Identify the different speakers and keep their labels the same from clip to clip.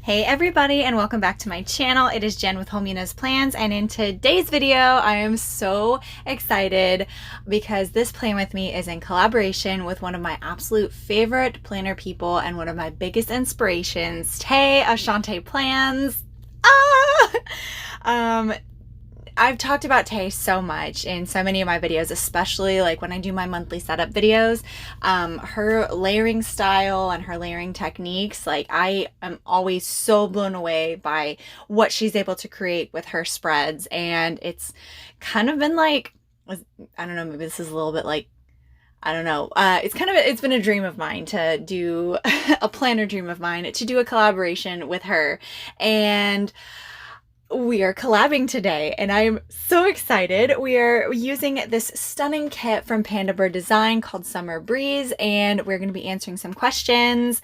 Speaker 1: Hey everybody, and welcome back to my channel. It is Jen with Homina's Plans, and in today's video I am so excited because this plan with me is in collaboration with one of my absolute favorite planner people and one of my biggest inspirations, Tay of Shawnteplans. I've talked about Tay so much in so many of my videos, especially like when I do my monthly setup videos. Her layering style and her layering techniques, like I am always so blown away by what she's able to create with her spreads. And it's kind of been like, I don't know, maybe this is a little bit like, I don't know. It's been a dream of mine to do a planner dream of mine to do a collaboration with her. And we are collabing today and I'm so excited. We are using this stunning kit from Pandabirddesign called Summer Breeze, and we're going to be answering some questions,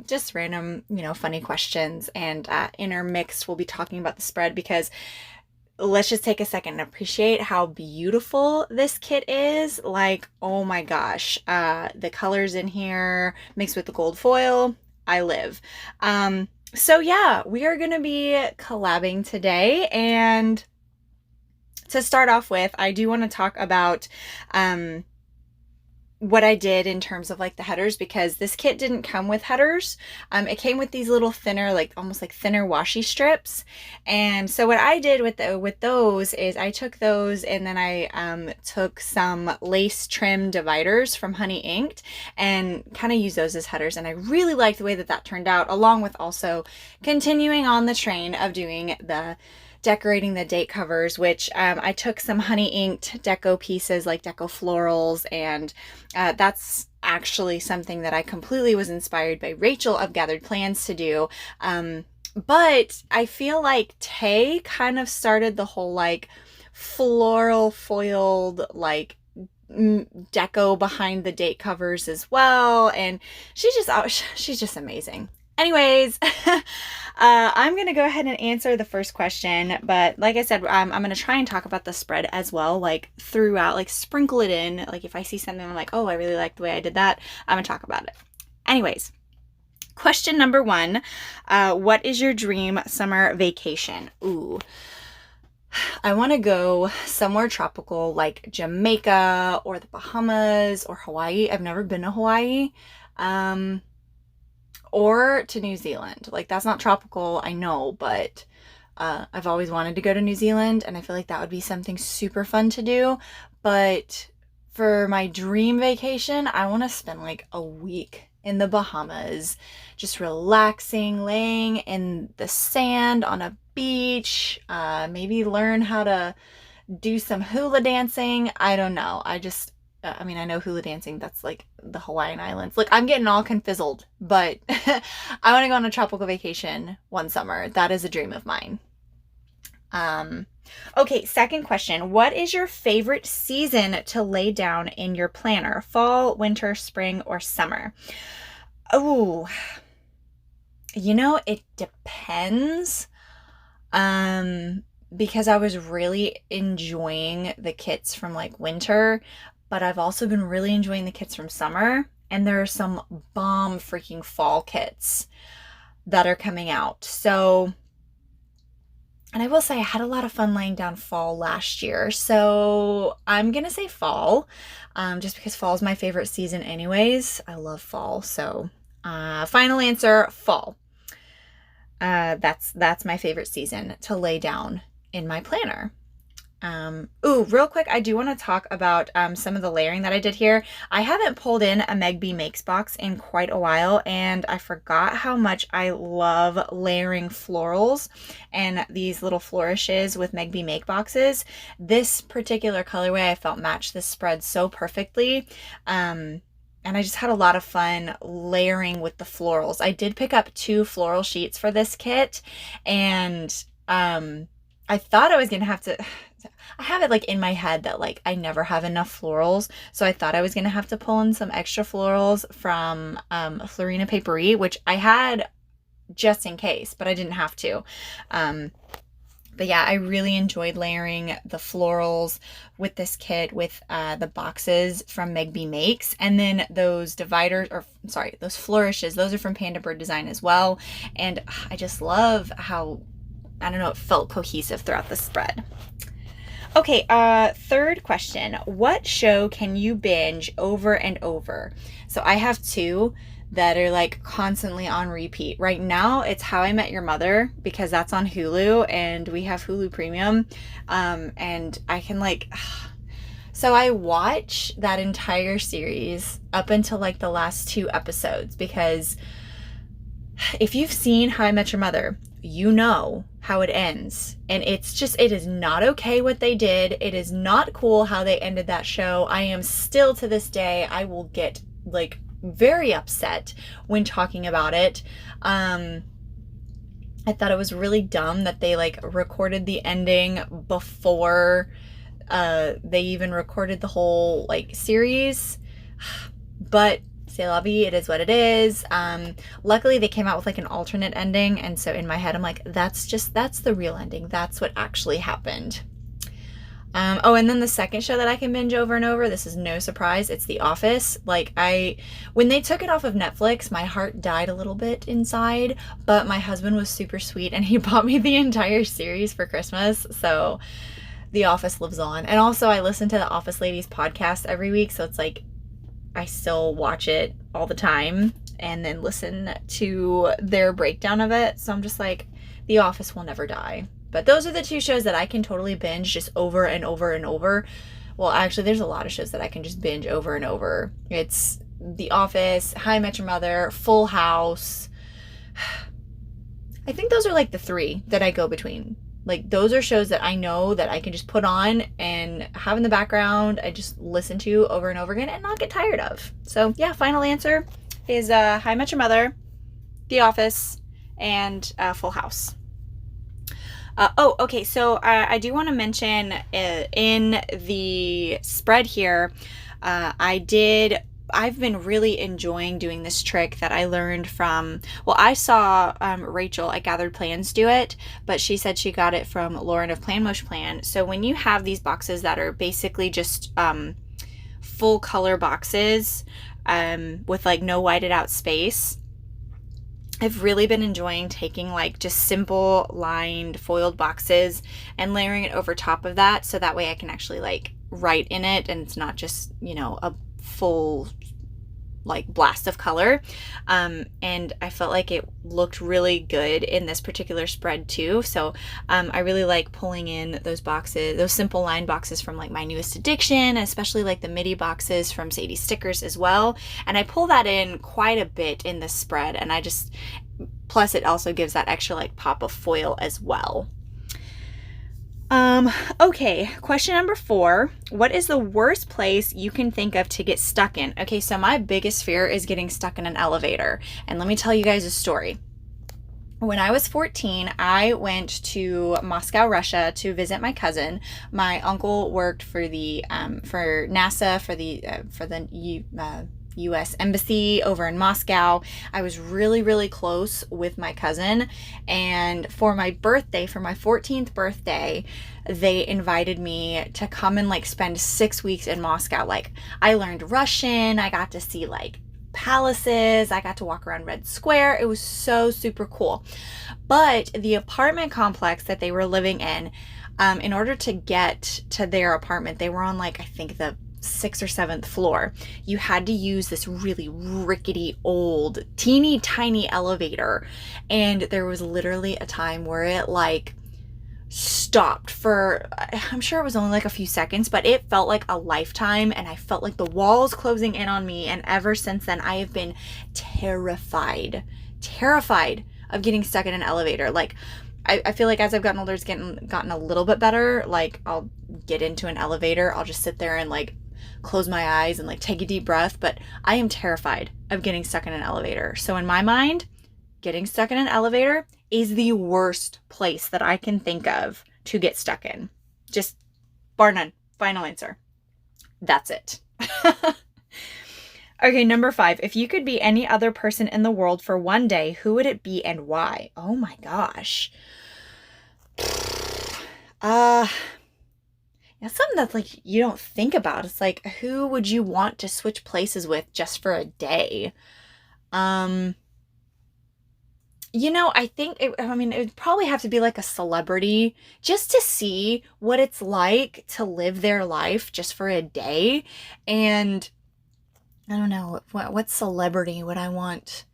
Speaker 1: just random, funny questions, and intermixed we'll be talking about the spread, because let's just take a second and appreciate how beautiful this kit is. Like, oh my gosh, the colors in here mixed with the gold foil, I live. So yeah, we are going to be collabing today, and to start off with, I do want to talk about what I did in terms of like the headers, because this kit didn't come with headers. It came with these little thinner, like almost like thinner washi strips. And so what I did with those is I took those and then I took some lace trim dividers from Honey Inked and kind of used those as headers. And I really liked the way that that turned out, along with also continuing on the train of doing the decorating the date covers, which I took some Honey Inked deco pieces like deco florals, and that's actually something that I completely was inspired by Rachel of Gathered Plans to do. But I feel like Tay kind of started the whole like floral foiled like deco behind the date covers as well, and she's just amazing. Anyways, I'm going to go ahead and answer the first question, but like I said, I'm going to try and talk about the spread as well, like throughout, like sprinkle it in. Like if I see something I'm like, oh, I really like the way I did that, I'm going to talk about it. Anyways, question number one, what is your dream summer vacation? Ooh, I want to go somewhere tropical like Jamaica or the Bahamas or Hawaii. I've never been to Hawaii. Or to New Zealand. Like, that's not tropical, I know, but I've always wanted to go to New Zealand, and I feel like that would be something super fun to do. But for my dream vacation, I want to spend like a week in the Bahamas, just relaxing, laying in the sand on a beach, maybe learn how to do some hula dancing. I don't know. I mean, I know hula dancing, that's like the Hawaiian Islands. Like, I'm getting all confizzled, but I want to go on a tropical vacation one summer. That is a dream of mine. Okay, second question. What is your favorite season to lay down in your planner? Fall, winter, spring, or summer? Oh, it depends. Because I was really enjoying the kits from like winter, but I've also been really enjoying the kits from summer, and there are some bomb freaking fall kits that are coming out. So, and I will say I had a lot of fun laying down fall last year, so I'm gonna say fall, just because fall is my favorite season anyways. I love fall. So final answer, fall. That's my favorite season to lay down in my planner. Real quick, I do want to talk about some of the layering that I did here. I haven't pulled in a Meg B Makes box in quite a while, and I forgot how much I love layering florals and these little flourishes with Meg B Make boxes. This particular colorway I felt matched this spread so perfectly. And I just had a lot of fun layering with the florals. I did pick up 2 floral sheets for this kit, and I thought I was gonna have to, I have it like in my head that like I never have enough florals, so I thought I was gonna have to pull in some extra florals from Florina Paperie, which I had just in case, but I didn't have to. But yeah, I really enjoyed layering the florals with this kit with the boxes from Meg B Makes. And then those dividers, or sorry, those flourishes, those are from Pandabirddesign as well. And I just love how, I don't know, it felt cohesive throughout the spread. Okay, third question. What show can you binge over and over? So I have two that are like constantly on repeat. Right now, it's How I Met Your Mother because that's on Hulu and we have Hulu Premium. And I can like, so I watch that entire series up until like the last 2 episodes because if you've seen How I Met Your Mother, you know how it ends. And it's just, it is not okay what they did. It is not cool how they ended that show. I am still to this day, I will get like very upset when talking about it. I thought it was really dumb that they like recorded the ending before they even recorded the whole like series. But c'est la vie, it is what it is. Luckily they came out with like an alternate ending, and so in my head I'm like, that's the real ending. That's what actually happened. Oh, and then the second show that I can binge over and over, this is no surprise, it's The Office. Like when they took it off of Netflix, my heart died a little bit inside, but my husband was super sweet and he bought me the entire series for Christmas. So The Office lives on. And also I listen to the Office Ladies podcast every week, so it's like I still watch it all the time and then listen to their breakdown of it. So I'm just like, The Office will never die. But those are the 2 shows that I can totally binge just over and over and over. Well, actually, there's a lot of shows that I can just binge over and over. It's The Office, How I Met Your Mother, Full House. I think those are like the 3 that I go between. Like those are shows that I know that I can just put on and have in the background. I just listen to over and over again and not get tired of. So yeah, final answer is How I Met Your Mother, The Office, and Full House. Oh, okay, so I do want to mention in the spread here, I've been really enjoying doing this trick that I learned from, well, I saw Rachel at Gathered Plans do it, but she said she got it from Lauren of Plan Mosh Plan. So when you have these boxes that are basically just full color boxes with like no whited out space, I've really been enjoying taking like just simple lined foiled boxes and layering it over top of that, so that way I can actually like write in it and it's not just, you know, a full like blast of color. And I felt like it looked really good in this particular spread too. So I really like pulling in those boxes, those simple line boxes from like My Newest Addiction, especially like the midi boxes from Sadie Stickers as well. And I pull that in quite a bit in this spread, and plus it also gives that extra like pop of foil as well. Okay, question number 4. What is the worst place you can think of to get stuck in? Okay, so my biggest fear is getting stuck in an elevator. And let me tell you guys a story. When I was 14, I went to Moscow, Russia to visit my cousin. My uncle worked for the for NASA for the U.S. Embassy over in Moscow. I was really, really close with my cousin, and for my birthday, for my 14th birthday, they invited me to come and like spend 6 weeks in Moscow. Like I learned Russian, I got to see like palaces, I got to walk around Red Square. It was so super cool. But the apartment complex that they were living in order to get to their apartment, they were on like, I think the 6th or 7th floor. You had to use this really rickety old teeny tiny elevator, and there was literally a time where it like stopped for, I'm sure it was only like a few seconds, but it felt like a lifetime, and I felt like the walls closing in on me. And ever since then I have been terrified of getting stuck in an elevator. Like I feel like as I've gotten older, it's gotten a little bit better. Like I'll get into an elevator, I'll just sit there and like close my eyes and like take a deep breath, but I am terrified of getting stuck in an elevator. So in my mind, getting stuck in an elevator is the worst place that I can think of to get stuck in. Just bar none. Final answer. That's it. Okay, number 5. If you could be any other person in the world for one day, who would it be and why? Oh my gosh. Uh, it's something that's like you don't think about. It's like, who would you want to switch places with just for a day? You know, I think I mean, it would probably have to be like a celebrity just to see what it's like to live their life just for a day. And I don't know, what celebrity would I want?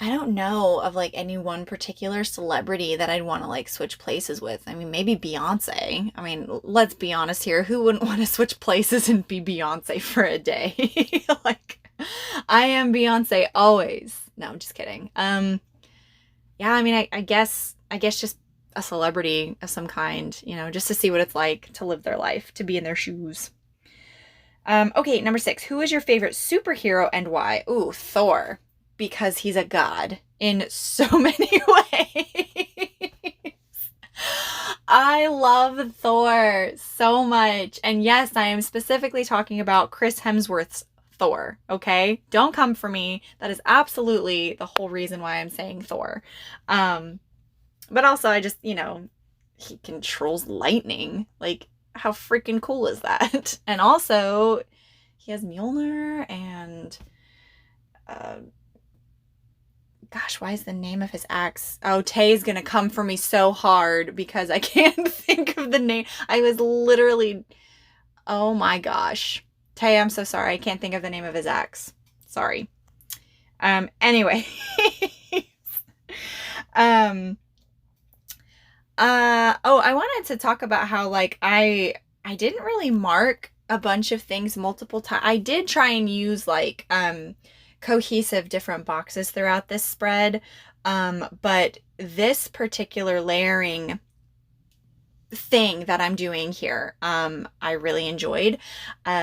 Speaker 1: I don't know of like any one particular celebrity that I'd want to like switch places with. I mean, maybe Beyonce. I mean, let's be honest here. Who wouldn't want to switch places and be Beyonce for a day? Like, I am Beyonce always. No, I'm just kidding. Yeah, I mean, I guess just a celebrity of some kind, you know, just to see what it's like to live their life, to be in their shoes. Okay, number 6. Who is your favorite superhero and why? Ooh, Thor, because he's a god in so many ways. I love Thor so much. And yes, I am specifically talking about Chris Hemsworth's Thor, okay? Don't come for me. That is absolutely the whole reason why I'm saying Thor. But also I just, you know, he controls lightning. Like, how freaking cool is that? And also, he has Mjolnir and gosh, why is the name of his axe? Oh, Tay's gonna come for me so hard because I can't think of the name. I was literally, oh my gosh. Tay, I'm so sorry. I can't think of the name of his axe. Sorry. Anyway. Oh, I wanted to talk about how like I didn't really mark a bunch of things multiple times. I did try and use like cohesive different boxes throughout this spread, but this particular layering thing that I'm doing here, I really enjoyed.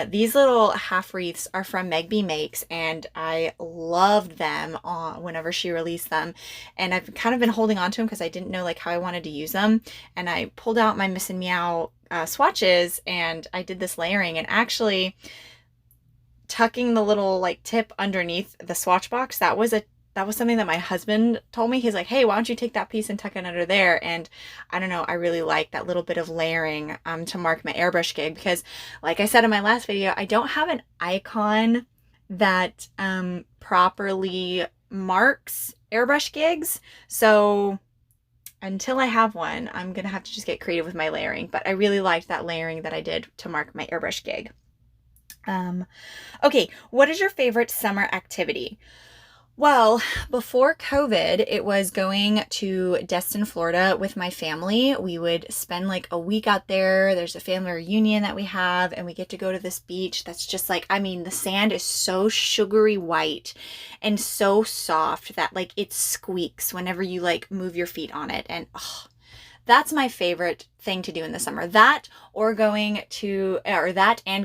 Speaker 1: These little half wreaths are from Meg B Makes, and I loved them whenever she released them, and I've kind of been holding on to them because I didn't know like how I wanted to use them, and I pulled out my Miss and Meow swatches and I did this layering, and actually tucking the little like tip underneath the swatch box, that was something that my husband told me. He's like, hey, why don't you take that piece and tuck it under there? And I don't know, I really like that little bit of layering to mark my airbrush gig, because like I said in my last video, I don't have an icon that properly marks airbrush gigs. So until I have one, I'm gonna have to just get creative with my layering. But I really liked that layering that I did to mark my airbrush gig. Okay, what is your favorite summer activity? Well, before COVID, it was going to Destin, Florida with my family. We would spend like a week out there. There's a family reunion that we have, and we get to go to this beach that's just like, I mean, the sand is so sugary white and so soft that like it squeaks whenever you like move your feet on it. And oh, that's my favorite thing to do in the summer. That and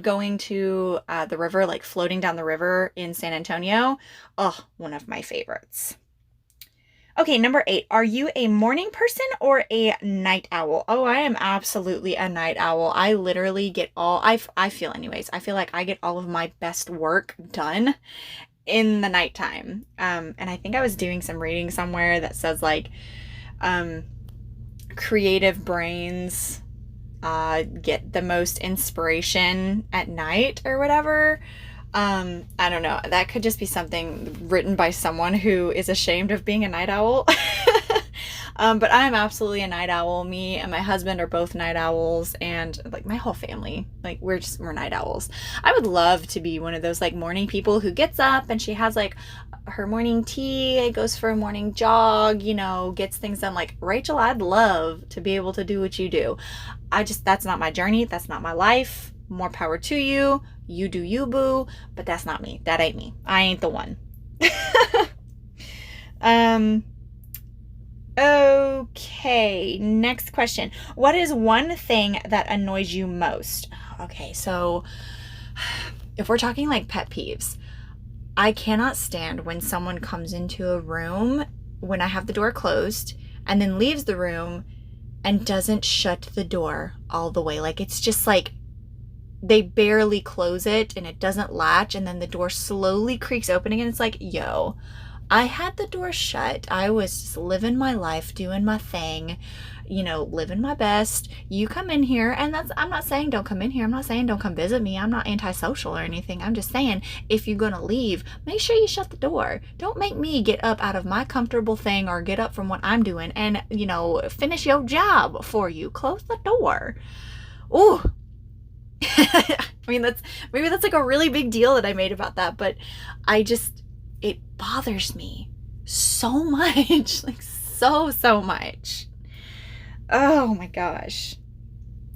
Speaker 1: going to the river, like floating down the river in San Antonio. Oh, one of my favorites. Okay, number 8. Are you a morning person or a night owl? Oh, I am absolutely a night owl. I literally get I feel anyways, I feel like I get all of my best work done in the nighttime. And I think I was doing some reading somewhere that says like, creative brains get the most inspiration at night or whatever. I don't know. That could just be something written by someone who is ashamed of being a night owl. But I'm absolutely a night owl. Me and my husband are both night owls, and like my whole family, like we're night owls. I would love to be one of those like morning people who gets up and she has like her morning tea, goes for a morning jog, you know, gets things done. Like, Rachel, I'd love to be able to do what you do. That's not my journey. That's not my life. More power to you. You do you, boo. But that's not me. That ain't me. I ain't the one. Okay, next question. What is one thing that annoys you most? Okay, so if we're talking like pet peeves, I cannot stand when someone comes into a room when I have the door closed and then leaves the room and doesn't shut the door all the way. Like, it's just like they barely close it and it doesn't latch, and then the door slowly creaks open again. It's like, yo, I had the door shut. I was just living my life, doing my thing, you know, living my best. You come in here, and I'm not saying don't come in here. I'm not saying don't come visit me. I'm not antisocial or anything. I'm just saying if you're going to leave, make sure you shut the door. Don't make me get up out of my comfortable thing or get up from what I'm doing and, you know, finish your job for you. Close the door. Ooh. I mean, maybe that's like a really big deal that I made about that, but it bothers me so much, like so much. Oh my gosh.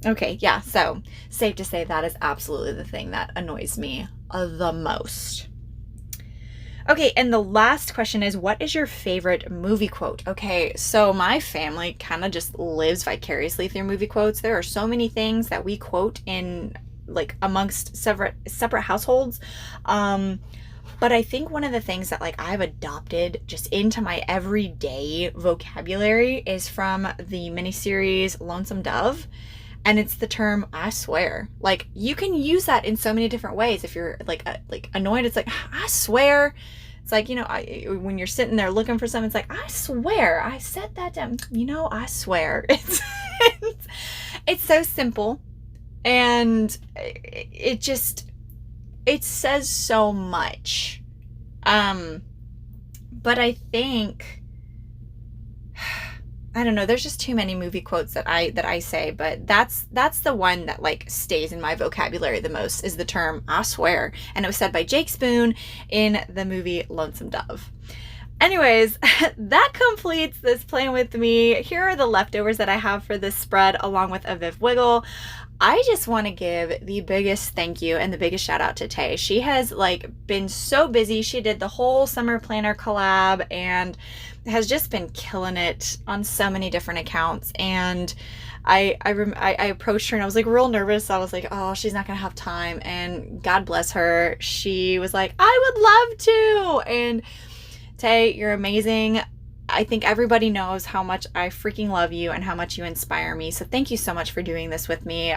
Speaker 1: Okay, yeah, so safe to say that is absolutely the thing that annoys me the most. Okay, and the last question is, what is your favorite movie quote? Okay, so my family kind of just lives vicariously through movie quotes. There are so many things that we quote in, like, amongst separate households. But I think one of the things that, like, I've adopted just into my everyday vocabulary is from the miniseries Lonesome Dove. And it's the term, I swear. Like, you can use that in so many different ways. If you're like annoyed, it's like, I swear. It's like, you know, when you're sitting there looking for something, it's like, I swear I said that down. You know, I swear. It's so simple. And it says so much. But I think, I don't know, there's just too many movie quotes that I say, but that's the one that, like, stays in my vocabulary the most, is the term I swear. And it was said by Jake Spoon in the movie Lonesome Dove. Anyways, that completes this plan with me. Here are the leftovers that I have for this spread, along with a Viv Wiggle. I just want to give the biggest thank you and the biggest shout out to Tay. She has, like, been so busy. She did the whole summer planner collab and has just been killing it on so many different accounts. And I approached her and I was, like, real nervous. I was like, oh, she's not gonna have time. And God bless her, she was like, I would love to. And Tay, you're amazing. I think everybody knows how much I freaking love you and how much you inspire me. So thank you so much for doing this with me.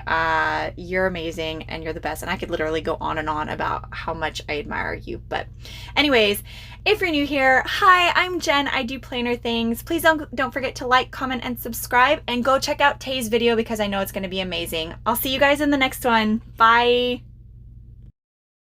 Speaker 1: You're amazing and you're the best. And I could literally go on and on about how much I admire you. But anyways, if you're new here, hi, I'm Jen. I do planner things. Please don't forget to like, comment, and subscribe. And go check out Tay's video because I know it's going to be amazing. I'll see you guys in the next one. Bye.